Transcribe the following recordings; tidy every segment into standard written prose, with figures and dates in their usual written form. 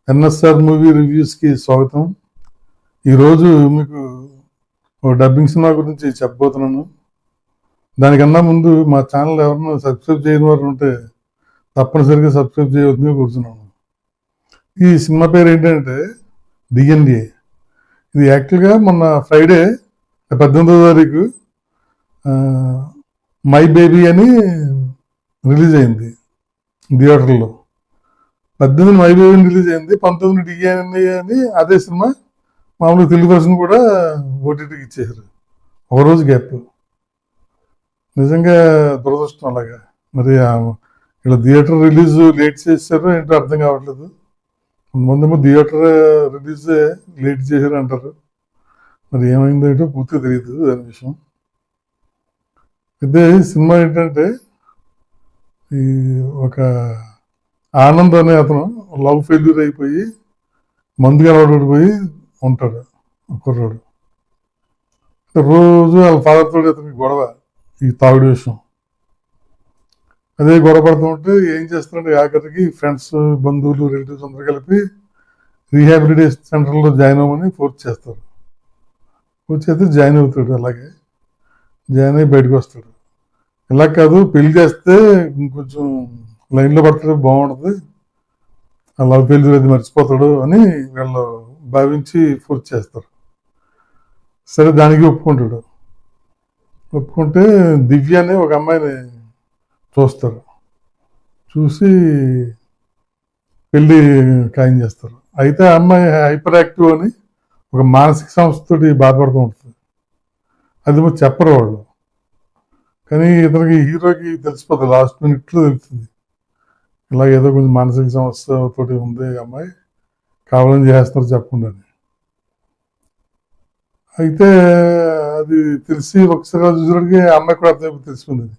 NSR movie రివ్యూస్కి స్వాగతం. ఈరోజు మీకు ఓ డబ్బింగ్ సినిమా గురించి చెప్పబోతున్నాను. దానికన్నా ముందు మా ఛానల్ ఎవరైనా సబ్స్క్రైబ్ చేయని వారు ఉంటే తప్పనిసరిగా సబ్స్క్రైబ్ చేయవద్దని కూర్చున్నాను. ఈ సినిమా పేరు ఏంటంటే డిఎన్ఏ. ఇది యాక్చువల్గా మొన్న ఫ్రైడే 18వ తారీఖు మై బేబీ అని రిలీజ్ అయింది థియేటర్లో. 18 మై బేబీ రిలీజ్ అయింది, 19 డిఎన్ఏ అని అదే సినిమా మామూలుగా తెలుగు వర్షన్ కూడా ఓటీటీకి ఇచ్చేసారు. ఒకరోజు గ్యాప్. నిజంగా దురదృష్టం అలాగా. మరి ఇలా థియేటర్ రిలీజ్ లేట్ చేశారో ఏంటో అర్థం కావట్లేదు. కొంతమందేమో థియేటర్ రిలీజ్ లేట్ చేశారు అంటారు. మరి ఏమైందో ఏంటో పూర్తిగా తెలియదు దాని విషయం. అయితే సినిమా ఏంటంటే ఈ ఒక ఆనంద్ అనే అతను లవ్ ఫెయిల్యూర్ అయిపోయి మందుగా అలవాటుపడిపోయి ఉంటాడు కుర్రాడు. రోజు వాళ్ళ ఫాదర్తో అతనికి గొడవ, ఈ తాగుడు విషయం. అదే గొడవ పడుతూ ఉంటే ఏం చేస్తారంటే ఆఖరికి ఫ్రెండ్స్, బంధువులు, రిలేటివ్స్ అందరూ కలిపి రీహాబిలిటేషన్ సెంటర్లో జాయిన్ అవ్వమని ఫోర్స్ చేస్తారు. ఫోర్స్ చేస్తే జాయిన్ అవుతాడు. అలాగే జాయిన్ అయ్యి బయటకు వస్తాడు. ఇలా కాదు, పెళ్లి చేస్తే ఇంకొంచెం లైన్లో పడితే బాగుంటుంది, ఆ లవ్ ఫెయిల్యూర్ అది మర్చిపోతాడు అని వీళ్ళు భావించి ఫోర్స్ చేస్తారు. సరే, దానికి ఒప్పుకుంటాడు. ఒప్పుకుంటే దివ్య అనే ఒక అమ్మాయిని చూస్తారు. చూసి పెళ్ళి ఖాయం చేస్తారు. అయితే ఆ అమ్మాయి హైపర్ యాక్టివ్ అని ఒక మానసిక సమస్యతోటి బాధపడుతూ ఉంటుంది. అది మరి చెప్పరు వాళ్ళు. కానీ ఇతనికి హీరోకి తెలిసిపోతుంది, లాస్ట్ మినిట్లో తెలుస్తుంది. ఇలా ఏదో కొంచెం మానసిక సమస్యతోటి ఉంది అమ్మాయి, కావాలని చేస్తారు చెప్పకుండా. అయితే అది తెలిసి ఒకసారి చూసినడికి అమ్మాయి కూడా అర్థం తెలిసిపోయింది.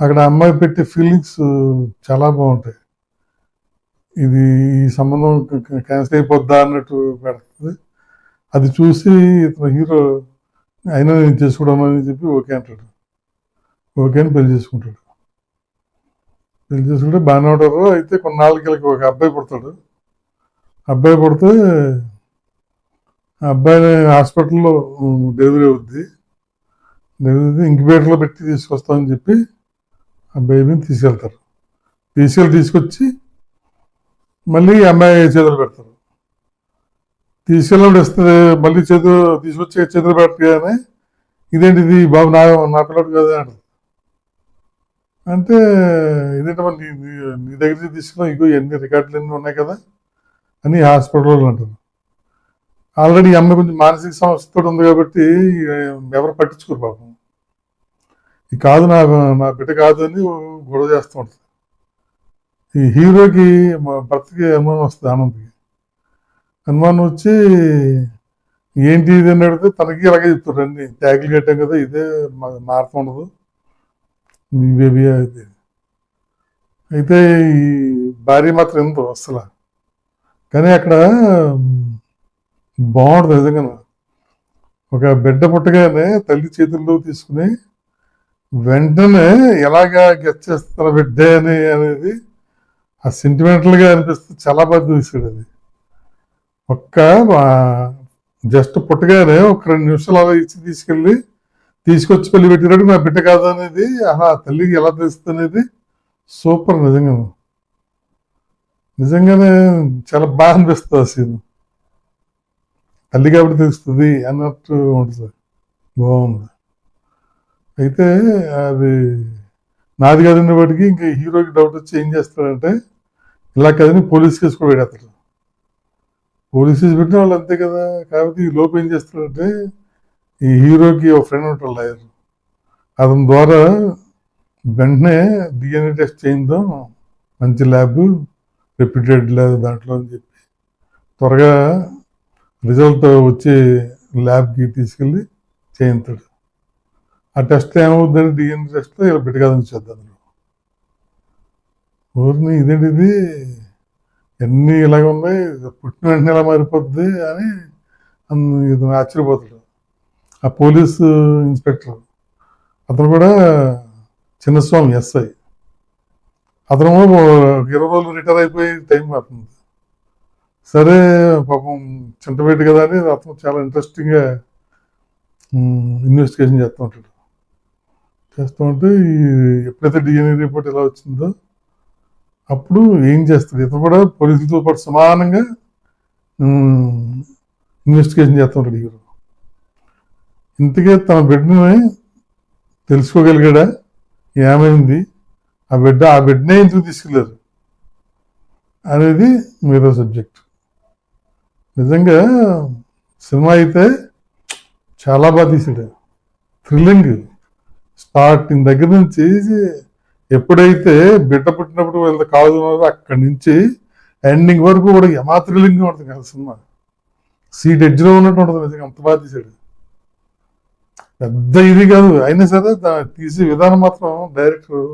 అక్కడ అమ్మాయి పెట్టే ఫీలింగ్స్ చాలా బాగుంటాయి. ఇది ఈ సంబంధం క్యాన్సిల్ అయిపోద్దా అన్నట్టు పెడుతుంది. అది చూసి ఇతను హీరో అయినా నేను చేసుకోవడం అని చెప్పి ఓకే అంటాడు. ఓకే అని పెళ్లి చేసుకుంటాడు. పెళ్లి చేసుకుంటే బాగానే ఉంటారు. అయితే కొన్నాళ్ళకి ఒక అబ్బాయి పుడతాడు. అబ్బాయి పుడితే ఆ అబ్బాయిని హాస్పిటల్లో డెలివరీ అవుద్ది. డెలివరీ ఇంక్యుబేటర్లో పెట్టి తీసుకొస్తామని చెప్పి ఆ బేబీని తీసుకెళ్తారు. తీసుకొచ్చి మళ్ళీ అమ్మాయి చేతులు పెడతారు. తీసుకెళ్ళినప్పుడు ఇస్తుంది, మళ్ళీ తీసుకొచ్చి చేతులు పెట్టగానే ఇదేంటి ఇది బాబు, నా పిల్లడు కదా అంటారు. అంటే ఇదేంటి మరి నీ దగ్గర తీసుకున్నావు, ఇగో ఎన్ని రికార్డులు ఎన్ని ఉన్నాయి కదా అని హాస్పిటల్లో అంటారు. ఆల్రెడీ అమ్మాయి కొంచెం మానసిక సమస్యతో ఉంది కాబట్టి ఎవరు పట్టించుకోరు పాపం. ఇది కాదు, నా బిడ్డ కాదు అని గొడవ చేస్తూ ఉంటుంది. ఈ హీరోకి మా భర్తకి అనుమానం వస్తుంది, ఆనంద్కి. అనుమానం వచ్చి ఏంటి ఇది అని అడిగితే తనకి ఇలాగే చెప్తారు. అన్ని ట్యాగులు కట్టాం కదా, ఇదే మార్పు ఉండదు, మీ బేబీ అయితే. అయితే ఈ భార్య మాత్రం ఎంతో అసలు. కానీ అక్కడ బాగుంటుంది నిజంగా. ఒక బిడ్డ పుట్టగానే తల్లి చేతుల్లో తీసుకుని వెంటనే ఎలాగా గెట్ చేస్తారు బిడ్డ అనేది ఆ సెంటిమెంటల్గా అనిపిస్తుంది. చాలా బాగా తీసాడు అది. జస్ట్ పుట్టగానే ఒక 2 నిమిషాలు అలా ఇచ్చి తీసుకొచ్చి పెళ్లి పెట్టినట్టు నా బిడ్డ కాదు అనేది అలా తల్లికి ఎలా తెలుస్తుంది అనేది సూపర్. నిజంగానే చాలా బాగా అనిపిస్తుంది ఆ సీన్. తల్లి కాబట్టి తెలుస్తుంది అన్నట్టు ఉంటుంది. బాగుంది. అయితే అది నాది కాదని వాటికి ఇంకా హీరోకి డౌట్ వచ్చి ఏం చేస్తాడంటే ఇలా కదని పోలీస్ కేసు కూడా పెడతాడు. పోలీస్ కేసు పెట్టిన వాళ్ళు అంతే కదా. కాబట్టి ఈ లోపు ఏం చేస్తాడంటే ఈ హీరోకి ఒక ఫ్రెండ్ ఉంటాడు లాయర్, అతని ద్వారా వెంటనే డిఎన్ఏ టెస్ట్ చేయిందాం, మంచి ల్యాబ్, రెప్యూటెడ్ ల్యాబ్ దాంట్లో అని చెప్పి త్వరగా రిజల్ట్ వచ్చే ల్యాబ్కి తీసుకెళ్ళి చేయించాడు. ఆ టెస్ట్ ఏమవుతుందని డిఎన్ఏ టెస్ట్లో ఇలా బిడ్డ కాదని చేద్దాం. ఊరిని ఇదేంటిది ఎన్ని ఇలాగ ఉన్నాయి, పుట్టిన వెంటనే ఎలా మారిపోద్ది అని ఇతను ఆశ్చర్యపోతాడు. ఆ పోలీసు ఇన్స్పెక్టర్ అతను కూడా చిన్నస్వామి ఎస్ఐ. అతను 20 రోజులు రిటైర్ అయిపోయి టైం పడుతుంది. సరే పాపం చింతపెట్టి కదా అని అతను చాలా ఇంట్రెస్టింగ్గా ఇన్వెస్టిగేషన్ చేస్తూ ఉంటాడు. చేస్తూ ఉంటే ఎప్పుడైతే డిఎన్ఏ రిపోర్ట్ ఎలా వచ్చిందో అప్పుడు ఏం చేస్తాడు, ఇతను కూడా పోలీసులతో పాటు సమానంగా ఇన్వెస్టిగేషన్ చేస్తూ ఉంటాడు హీరో. ఇంతకే తన బిడ్డని తెలుసుకోగలిగాడా, ఏమైంది, ఆ బిడ్డనే ఎందుకు తీసుకెళ్ళారు అనేది మీరో సబ్జెక్ట్. నిజంగా సినిమా అయితే చాలా బాగా తీసాడు. థ్రిల్లింగ్ స్టార్టింగ్ దగ్గర నుంచి ఎప్పుడైతే బిడ్డ పుట్టినప్పుడు వీళ్ళ కాదు అక్కడి నుంచి ఎండింగ్ వరకు కూడా యమా థ్రిల్లింగ్గా ఉంటుంది కదా సినిమా. సీట్ ఎడ్జ్లో ఉన్నట్టు ఉంటుంది. నిజంగా అంత బాగా తీసాడు. పెద్ద ఇది కాదు, అయినా సరే తీసే విధానం మాత్రం డైరెక్టర్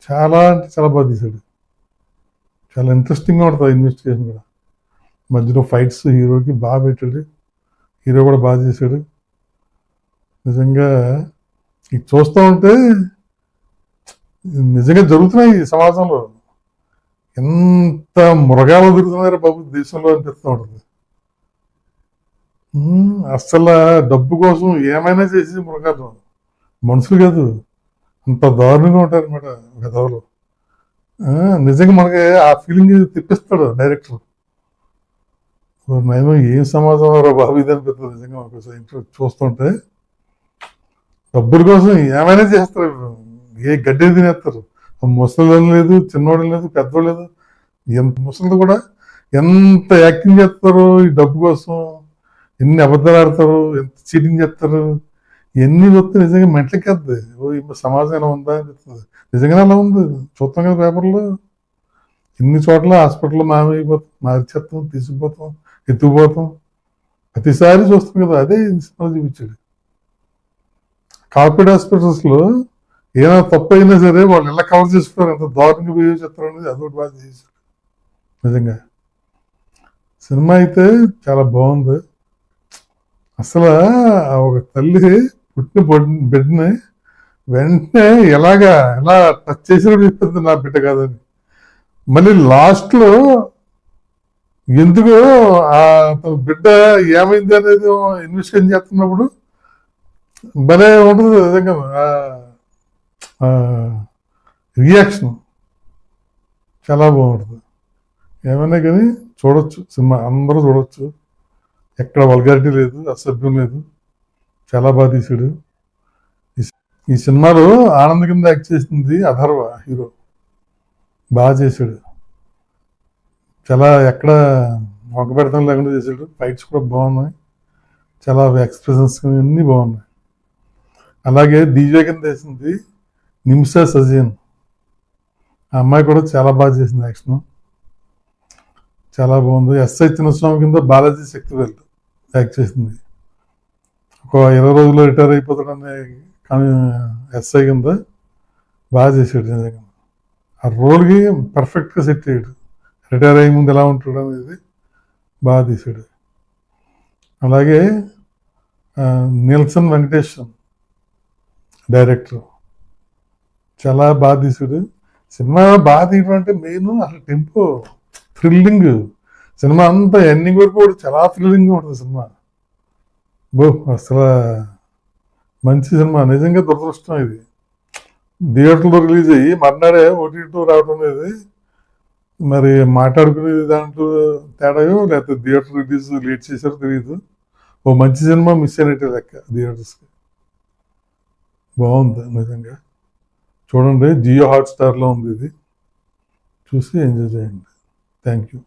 చాలా అంటే చాలా బాగా తీసాడు. చాలా ఇంట్రెస్టింగ్గా ఉంటుంది ఇన్వెస్టిగేషన్ కూడా. మధ్యలో ఫైట్స్ హీరోకి బాగా పెట్టాడు. హీరో కూడా బాగా చేశాడు. నిజంగా ఇది చూస్తూ ఉంటే నిజంగా జరుగుతున్నాయి ఈ సమాజంలో. ఎంత మృగాలు దొరుకుతున్నారో బాబు దేశంలో అనిపిస్తూ ఉంటుంది. అసలు డబ్బు కోసం ఏమైనా చేసి మృగాలు, మనుషులు కాదు, అంత దారుణంగా ఉంటారు అనమాట గదవలు. నిజంగా మనకి ఆ ఫీలింగ్ తెప్పిస్తాడు డైరెక్టర్. నేను ఏం సమాజం బాబు ఇది అనిపిస్తుంది నిజంగా ఒకసారి చూస్తుంటే. డబ్బుల కోసం ఏమైనా చేస్తారు, ఏ గడ్డి తినేస్తారు. ముసలి లేదు, చిన్నోడు లేదు, పెద్దోడు లేదు, ఎంత ముసలిది కూడా ఎంత యాక్టింగ్ చేస్తారు ఈ డబ్బు కోసం. ఎన్ని అబద్ధాలు ఆడతారు, ఎంత చీటింగ్ చేస్తారు. ఎన్ని చూస్తే నిజంగా మెంటలెక్కేద్ది. సమాజం ఎలా ఉందా అనిపిస్తుంది. నిజంగానే అలా ఉంది. చూస్తాం కదా పేపర్లో. ఇన్ని చోట్ల హాస్పిటల్లో మామైపోతాం, మార్చేస్తాం, తీసుకుపోతాం, ఎత్తుకుపోతాం. ప్రతిసారి చూస్తాం కదా. అదే సినిమా చూపించాడు. కార్పొరేట్ హాస్పిటల్స్లో ఏమైనా తప్పు అయినా సరే వాళ్ళు ఎలా కవర్ చేసుకున్నారు, ఎంత దారుణంగా బిహేవ్ చేస్తారు అనేది అదొకటి బాగా చేశాడు. నిజంగా సినిమా అయితే చాలా బాగుంది. అసలు ఒక తల్లి పుట్టిన బిడ్డని వెంటనే ఎలా టచ్ చేసినప్పుడు చెప్తుంది నా బిడ్డ కాదని. మళ్ళీ లాస్ట్లో ఎందుకో ఆ బిడ్డ ఏమైంది అనేది ఇన్వెస్టిగేషన్ చేస్తున్నప్పుడు భలే ఉంటుంది నిజంగా. రియాక్షన్ చాలా బాగుంటుంది. ఏమైనా కానీ చూడొచ్చు సినిమా, అందరూ చూడొచ్చు. ఎక్కడ వల్గారిటీ లేదు, అసభ్యం లేదు. చాలా బాగా తీసాడు. ఈ సినిమాలో ఆనంద్ కింద యాక్ట్ చేసింది అథర్వ హీరో. బాగా చేశాడు. చాలా ఎక్కడ మొక్క పెడతాం లేకుండా చేశాడు. ఫైట్స్ కూడా బాగున్నాయి. చాలా ఎక్స్ప్రెషన్స్ అన్నీ బాగున్నాయి. అలాగే డీజే కింద వేసింది నిమిషా సజీన్. ఆ అమ్మాయి కూడా చాలా బాగా చేసింది యాక్షన్. చాలా బాగుంది. ఎస్ఐ చిన్నస్వామి కింద బాలాజీ శక్తివేల్ యాక్ట్ చేసింది. ఒక 20 రోజుల్లో రిటైర్ అయిపోతాడనే కానీ ఎస్ఐ కింద బాగా చేశాడు. నిజంగా ఆ రోల్కి పర్ఫెక్ట్గా సెట్ అయ్యాడు. రిటైర్ అయ్యే ముందు ఎలా ఉంటాడు అనేది బాగా తీశాడు. అలాగే నిల్సన్ వెంకటేశ్వన్ డైరెక్టర్ చాలా బాగా తీశాడు. సినిమా బాగా తీయడం అంటే మెయిన్ అసలు టెంపో, థ్రిల్లింగ్. సినిమా అంతా ఎండింగ్ వరకు కూడా చాలా థ్రిల్లింగ్గా ఉంటుంది సినిమా. అసలు మంచి సినిమా. నిజంగా దురదృష్టం ఇది. థియేటర్లో రిలీజ్ అయ్యి మర్నాడే ఓటీటీలో రావడం అనేది మరి మాట్లాడుకునేది దాంట్లో తేడాయో లేకపోతే థియేటర్ రిలీజ్ లేట్ చేశారో తెలియదు. ఓ మంచి సినిమా మిస్ అయినట్టే లెక్క థియేటర్స్కి. బాగుంది నిజంగా. చూడండి, జియో హాట్స్టార్లో ఉంది ఇది. చూసి ఎంజాయ్ చేయండి. Thank you.